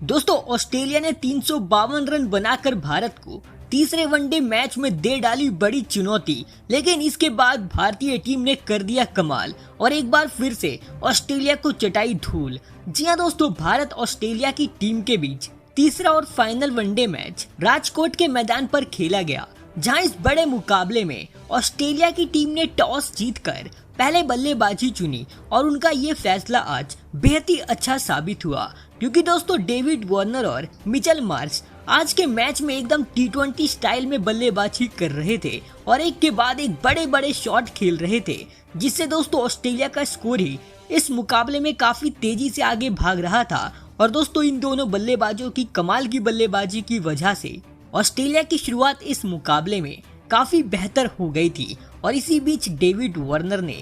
दोस्तों ऑस्ट्रेलिया ने 352 रन बनाकर भारत को तीसरे वनडे मैच में दे डाली बड़ी चुनौती, लेकिन इसके बाद भारतीय टीम ने कर दिया कमाल और एक बार फिर से ऑस्ट्रेलिया को चटाई धूल। जी हां दोस्तों, भारत ऑस्ट्रेलिया की टीम के बीच तीसरा और फाइनल वनडे मैच राजकोट के मैदान पर खेला गया, जहां इस बड़े मुकाबले में ऑस्ट्रेलिया की टीम ने टॉस जीतकर पहले बल्लेबाजी चुनी और उनका ये फैसला आज बेहद ही अच्छा साबित हुआ, क्योंकि दोस्तों डेविड वार्नर और मिचेल मार्श आज के मैच में एकदम टी20 स्टाइल में बल्लेबाजी कर रहे थे और एक के बाद एक बड़े बड़े शॉट खेल रहे थे, जिससे दोस्तों ऑस्ट्रेलिया का स्कोर ही इस मुकाबले में काफी तेजी से आगे भाग रहा था। और दोस्तों इन दोनों बल्लेबाजों की कमाल की बल्लेबाजी की वजह से ऑस्ट्रेलिया की शुरुआत इस मुकाबले में काफी बेहतर हो गई थी। और इसी बीच डेविड वार्नर ने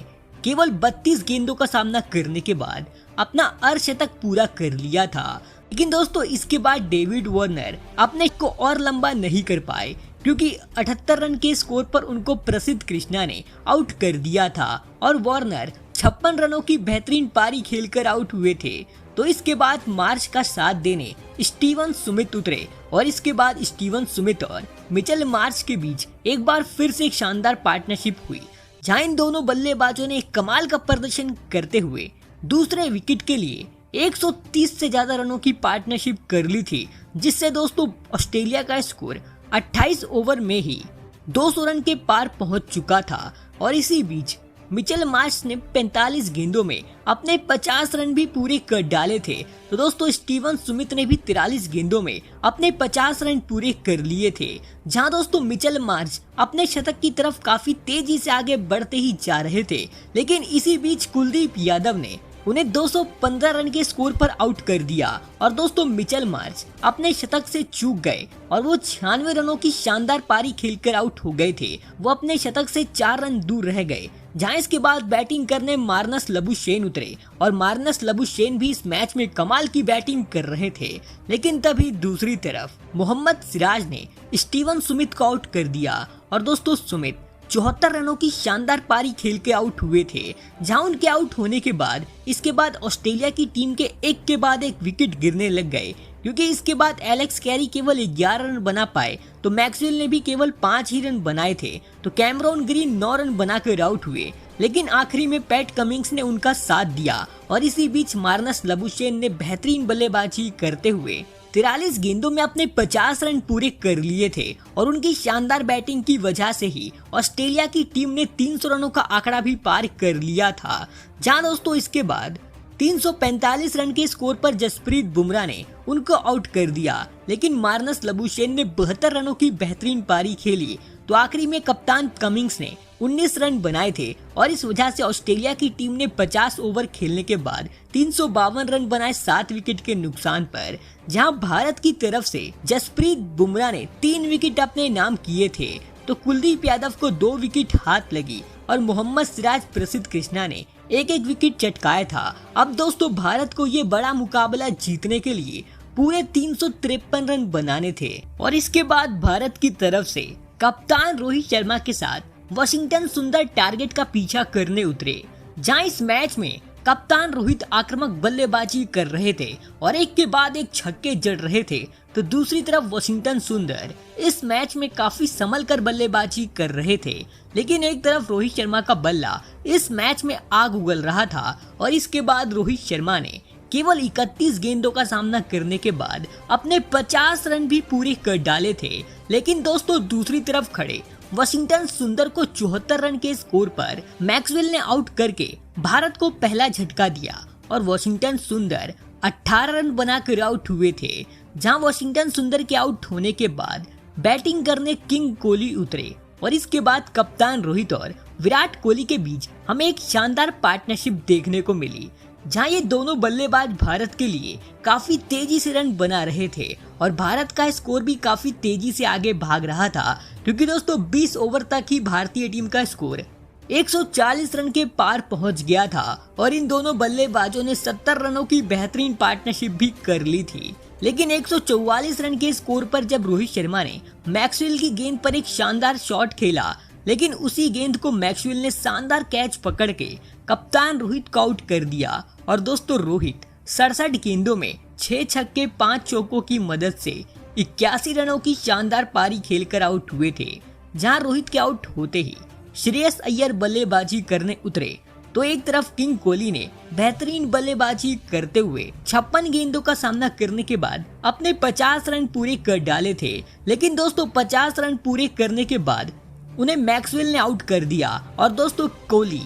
केवल 32 गेंदों का सामना करने के बाद अपना अर्धशतक पूरा कर लिया था, लेकिन दोस्तों इसके बाद डेविड वार्नर अपने को और लंबा नहीं कर पाए, क्योंकि 78 रन के स्कोर पर उनको प्रसिद्ध कृष्णा ने आउट कर दिया था और वार्नर 56 रनों की बेहतरीन पारी खेलकर आउट हुए थे। तो इसके बाद मार्च का साथ देने स्टीवन स्मिथ उतरे और इसके बाद स्टीवन स्मिथ और मिचेल मार्श के बीच एक बार फिर से एक शानदार पार्टनरशिप हुई, जहां इन दोनों बल्लेबाजों ने कमाल का प्रदर्शन करते हुए दूसरे विकेट के लिए 130 से ज्यादा रनों की पार्टनरशिप कर ली थी, जिससे दोस्तों ऑस्ट्रेलिया का स्कोर 28 ओवर में ही 200 रन के पार पहुंच चुका था। और इसी बीच मिचेल मार्श ने 45 गेंदों में अपने 50 रन भी पूरे कर डाले थे। तो दोस्तों स्टीवन स्मिथ ने भी 43 गेंदों में अपने 50 रन पूरे कर लिए थे, जहां दोस्तों मिचेल मार्श अपने शतक की तरफ काफी तेजी से आगे बढ़ते ही जा रहे थे, लेकिन इसी बीच कुलदीप यादव ने उन्हें 215 रन के स्कोर पर आउट कर दिया और दोस्तों मिचेल मार्श अपने शतक से चूक गए और वो 96 रनों की शानदार पारी खेलकर आउट हो गए थे। वो अपने शतक से 4 रन दूर रह गए, जहां इसके बाद बैटिंग करने मार्नस लबुशेन उतरे और मार्नस लबुशेन भी इस मैच में कमाल की बैटिंग कर रहे थे। लेकिन तभी दूसरी तरफ मोहम्मद सिराज ने स्टीवन स्मिथ को आउट कर दिया और दोस्तों स्मिथ 74 रनों की शानदार पारी खेल के आउट हुए थे, जहां उनके आउट होने के बाद इसके बाद ऑस्ट्रेलिया की टीम के एक के बाद एक विकेट गिरने लग गए, क्योंकि इसके बाद एलेक्स कैरी केवल 11 रन बना पाए, तो मैक्सवेल ने भी केवल 5 ही रन बनाए थे, तो कैमरॉन ग्रीन 9 रन बनाकर आउट हुए। लेकिन आखिरी में पैट कमिंग्स ने उनका साथ दिया और इसी बीच मार्नस लबुशेन ने बेहतरीन बल्लेबाजी करते हुए 43 गेंदों में अपने 50 रन पूरे कर लिए थे और उनकी शानदार बैटिंग की वजह से ही ऑस्ट्रेलिया की टीम ने 300 रनों का आंकड़ा भी पार कर लिया था। जहां दोस्तों इसके बाद 345 रन के स्कोर पर जसप्रीत बुमराह ने उनको आउट कर दिया, लेकिन मार्नस लबुशेन ने 72 रनों की बेहतरीन पारी खेली, तो आखिरी में कप्तान कमिंग्स ने 19 रन बनाए थे और इस वजह से ऑस्ट्रेलिया की टीम ने 50 ओवर खेलने के बाद 352 रन बनाए 7 विकेट के नुकसान पर, जहां भारत की तरफ से जसप्रीत बुमराह ने 3 विकेट अपने नाम किए थे, तो कुलदीप यादव को 2 विकेट हाथ लगी और मोहम्मद सिराज प्रसिद्ध कृष्णा ने एक विकेट चटकाया था। अब दोस्तों भारत को ये बड़ा मुकाबला जीतने के लिए पूरे 353 रन बनाने थे और इसके बाद भारत की तरफ से कप्तान रोहित शर्मा के साथ वाशिंगटन सुंदर टारगेट का पीछा करने उतरे, जहां इस मैच में कप्तान रोहित आक्रामक बल्लेबाजी कर रहे थे और एक के बाद एक छक्के जड़ रहे थे, तो दूसरी तरफ वाशिंगटन सुंदर इस मैच में काफी संभल कर बल्लेबाजी कर रहे थे। लेकिन एक तरफ रोहित शर्मा का बल्ला इस मैच में आग उगल रहा था और इसके बाद रोहित शर्मा ने केवल 31 गेंदों का सामना करने के बाद अपने 50 रन भी पूरे कर डाले थे। लेकिन दोस्तों दूसरी तरफ खड़े वाशिंगटन सुंदर को 74 रन के स्कोर पर मैक्सवेल ने आउट करके भारत को पहला झटका दिया और वाशिंगटन सुंदर 18 रन बनाकर आउट हुए थे। जहां वाशिंगटन सुंदर के आउट होने के बाद बैटिंग करने किंग कोहली उतरे और इसके बाद कप्तान रोहित और विराट कोहली के बीच हमें एक शानदार पार्टनरशिप देखने को मिली, जहां ये दोनों बल्लेबाज भारत के लिए काफी तेजी से रन बना रहे थे और भारत का स्कोर भी काफी तेजी से आगे भाग रहा था, क्योंकि दोस्तों 20 ओवर तक ही भारतीय टीम का स्कोर 140 रन के पार पहुंच गया था और इन दोनों बल्लेबाजों ने 70 रनों की बेहतरीन पार्टनरशिप भी कर ली थी। लेकिन 144 रन के स्कोर पर जब रोहित शर्मा ने मैक्सवेल की गेंद पर एक शानदार शॉट खेला, लेकिन उसी गेंद को मैक्सवेल ने शानदार कैच पकड़ के कप्तान रोहित को आउट कर दिया और दोस्तों रोहित 67 गेंदों में 6 छक्के 5 चौकों की मदद से 81 रनों की शानदार पारी खेलकर आउट हुए थे। जहां रोहित के आउट होते ही श्रेयस अय्यर बल्लेबाजी करने उतरे तो एक तरफ किंग कोहली ने बेहतरीन बल्लेबाजी करते हुए 56 गेंदों का सामना करने के बाद अपने 50 रन पूरे कर डाले थे। लेकिन दोस्तों 50 रन पूरे करने के बाद उन्हें मैक्सवेल ने आउट कर दिया और दोस्तों कोहली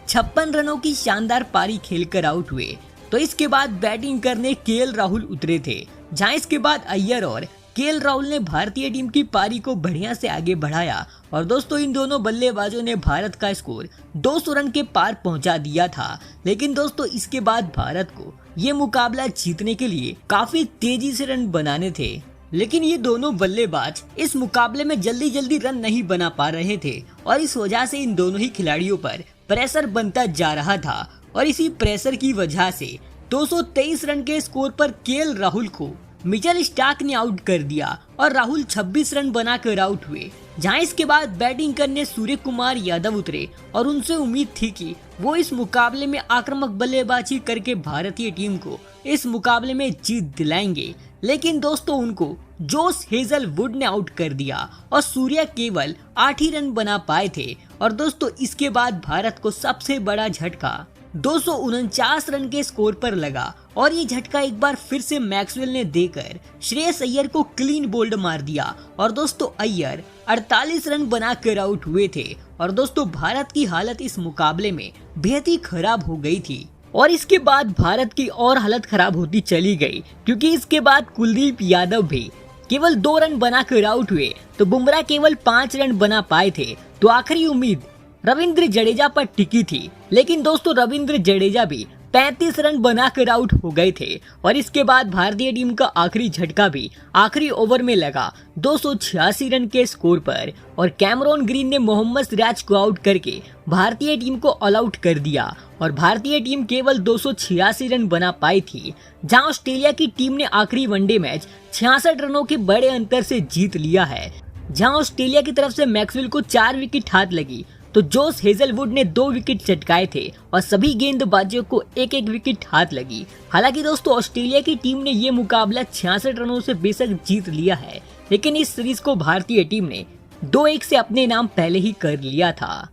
56 रनों की शानदार पारी खेलकर आउट हुए। तो इसके बाद बैटिंग करने केएल राहुल उतरे थे, जहां इसके बाद अय्यर और केएल राहुल ने भारतीय टीम की पारी को बढ़िया से आगे बढ़ाया और दोस्तों इन दोनों बल्लेबाजों ने भारत का स्कोर 200 रन के पार पहुंचा दिया था। लेकिन दोस्तों इसके बाद भारत को ये मुकाबला जीतने के लिए काफी तेजी से रन बनाने थे, लेकिन ये दोनों बल्लेबाज इस मुकाबले में जल्दी जल्दी रन नहीं बना पा रहे थे और इस वजह से इन दोनों ही खिलाड़ियों पर प्रेशर बनता जा रहा था और इसी प्रेशर की वजह से 223 रन के स्कोर पर केएल राहुल को मिचेल स्टार्क ने आउट कर दिया और राहुल 26 रन बनाकर आउट हुए। जहां इसके बाद बैटिंग करने सूर्य कुमार यादव उतरे और उनसे उम्मीद थी कि वो इस मुकाबले में आक्रामक बल्लेबाजी करके भारतीय टीम को इस मुकाबले में जीत दिलाएंगे। लेकिन दोस्तों उनको जोश हेजलवुड ने आउट कर दिया और सूर्या केवल 8 ही रन बना पाए थे और दोस्तों इसके बाद भारत को सबसे बड़ा झटका 249 रन के स्कोर पर लगा और ये झटका एक बार फिर से मैक्सवेल ने देकर श्रेयस अय्यर को क्लीन बोल्ड मार दिया और दोस्तों अय्यर 48 रन बनाकर आउट हुए थे और दोस्तों भारत की हालत इस मुकाबले में बेहद ही खराब हो गई थी। और इसके बाद भारत की और हालत खराब होती चली गई क्योंकि इसके बाद कुलदीप यादव भी केवल 2 रन बनाकर आउट हुए तो बुमराह केवल 5 रन बना पाए थे। तो आखिरी उम्मीद रविंद्र जडेजा पर टिकी थी, लेकिन दोस्तों रविंद्र जडेजा भी 35 रन बनाकर आउट हो गए थे और इसके बाद भारतीय टीम का आखिरी झटका भी आखिरी ओवर में लगा 286 रन के स्कोर पर और कैमरॉन ग्रीन ने मोहम्मद सिराज को आउट करके भारतीय टीम को ऑल आउट कर दिया और भारतीय टीम केवल 286 रन बना पाई थी। जहां ऑस्ट्रेलिया की टीम ने आखिरी वनडे मैच 66 रनों के बड़े अंतर से जीत लिया है। जहां ऑस्ट्रेलिया की तरफ से मैक्सवेल को 4 विकेट हाथ लगी तो जोश हेजलवुड ने 2 विकेट चटकाए थे और सभी गेंदबाजों को एक एक विकेट हाथ लगी। हालांकि दोस्तों ऑस्ट्रेलिया की टीम ने ये मुकाबला 66 रनों से बेशक जीत लिया है, लेकिन इस सीरीज को भारतीय टीम ने 2-1 से अपने नाम पहले ही कर लिया था।